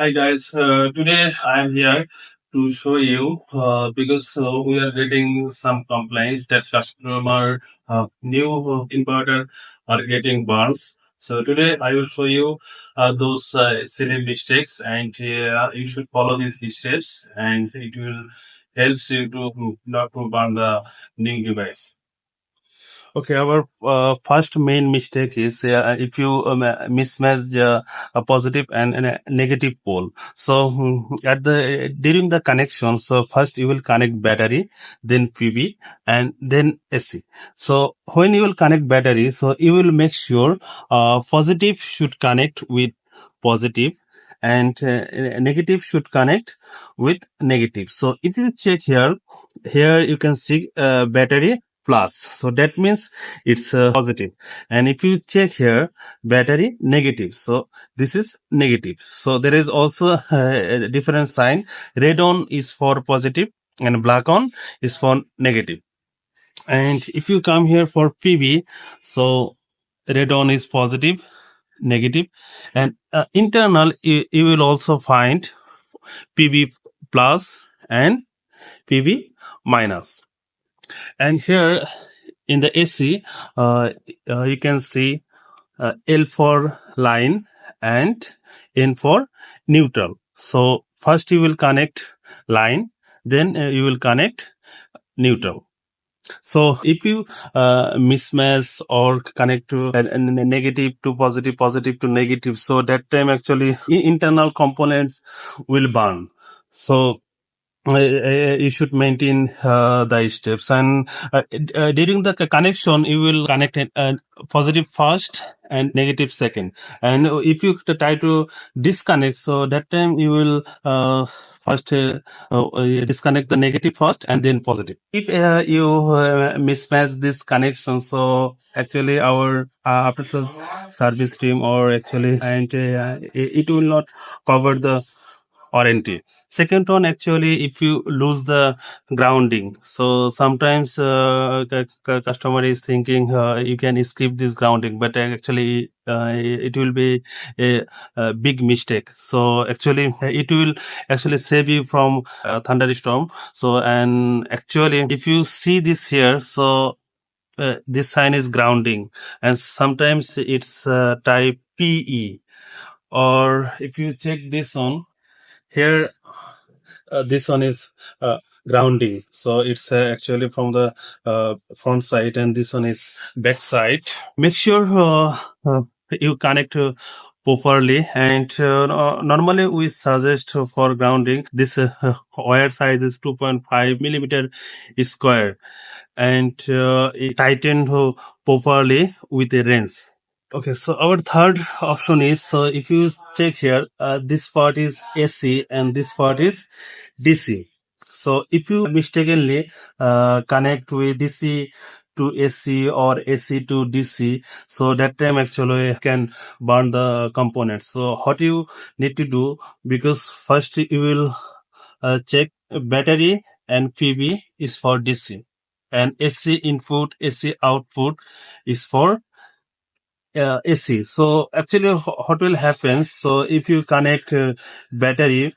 Hi guys, today I am here to show you because we are getting some complaints that customer new inverter are getting burns. So today I will show you those silly mistakes, and you should follow these steps, and it will helps you to not to burn the new device. Okay, our first main mistake is if you mismatch a positive and a negative pole. So at the during the connection, so first you will connect battery, then PV, and then AC. So when you will connect battery, so you will make sure positive should connect with positive and negative should connect with negative. So if you check here you can see battery plus, so that means it's positive. And if you check here battery negative, so this is negative. So there is also a different sign. Red on is for positive and black on is for negative. And if you come here for PV, so red on is positive, negative, and internal you will also find PV plus and PV minus. And here in the AC, you can see L for line and N for neutral. So first you will connect line, then you will connect neutral. So if you mismatch or connect to negative to positive, positive to negative, so that time actually internal components will burn. So you should maintain the steps, and during the connection you will connect positive first and negative second. And if you try to disconnect, so that time you will first disconnect the negative first and then positive. If you mismatch this connection, so actually our after sales service team or actually and it will not cover the warranty. Second one, actually, if you lose the grounding, so sometimes customer is thinking you can skip this grounding, but actually it will be a big mistake. So actually it will actually save you from thunderstorm. So and actually if you see this here, so this sign is grounding, and sometimes it's type PE. Or if you check this one here, this one is grounding, so it's actually from the front side, and this one is back side. Make sure you connect properly, and normally we suggest for grounding this wire size is 2.5 millimeter square, and it tightened properly with a wrench. Okay, so our third option is, so if you check here, this part is AC and this part is DC. So if you mistakenly connect with DC to AC or AC to DC, so that time actually can burn the components. So what you need to do, because first you will check battery and PV is for DC, and AC input, AC output is for AC. So actually what will happen, so if you connect battery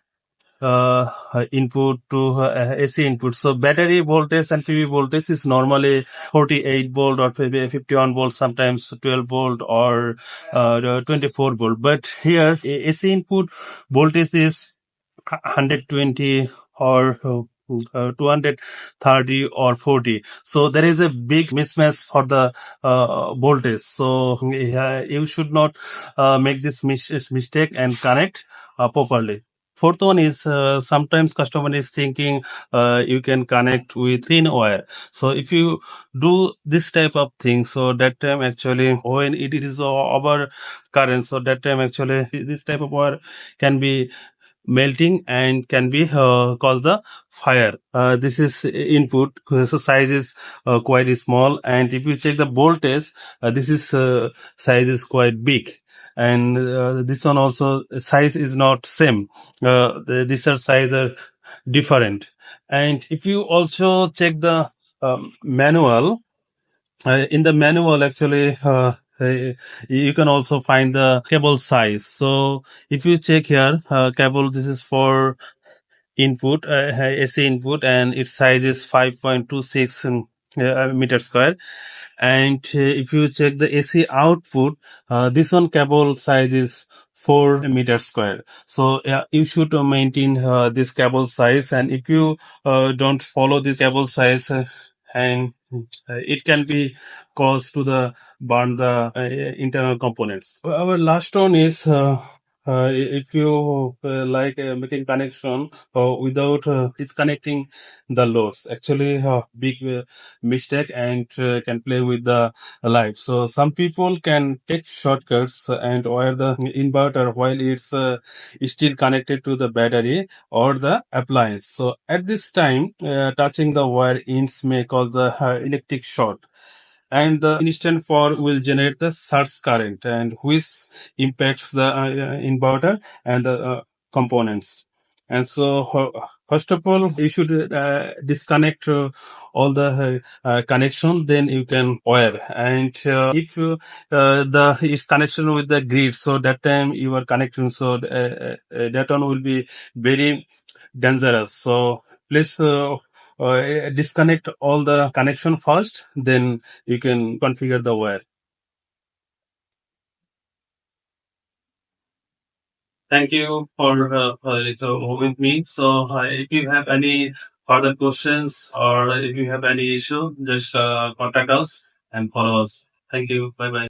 input to AC input, so battery voltage and PV voltage is normally 48 volt or maybe 51 volt, sometimes 12 volt or 24 volt. But here AC input voltage is 120 or 230 or 40. So there is a big mismatch for the voltage. So you should not make this mistake and connect properly. Fourth one is sometimes customer is thinking you can connect with thin wire. So if you do this type of thing, so that time actually when it is over current, so that time actually this type of wire can be melting and can be cause the fire. This is input, so size is quite small, and if you check the voltage, this is size is quite big, and this one also size is not same. These are size are different. And if you also check the manual, in the manual actually you can also find the cable size. So if you check here, cable, this is for input, AC input, and its size is 5.26 meter square. And if you check the AC output, this one cable size is 4 meter square. So you should maintain this cable size, and if you don't follow this cable size, and it can be caused to the burn the internal components. Our last one is if you making connection without disconnecting the loads. Actually, big mistake, and can play with the life. So some people can take shortcuts and wire the inverter while it's still connected to the battery or the appliance. So at this time, touching the wire ends may cause the electric short, and the instant fall will generate the surge current, and which impacts the inverter and the components. And so first of all, you should disconnect all the connection, then you can wire. And if the it's connection with the grid, so that time you are connecting, so that one will be very dangerous. So please disconnect all the connection first, then you can configure the wire. Thank you for with me. So if you have any further questions or if you have any issue, just contact us and follow us. Thank you. Bye bye.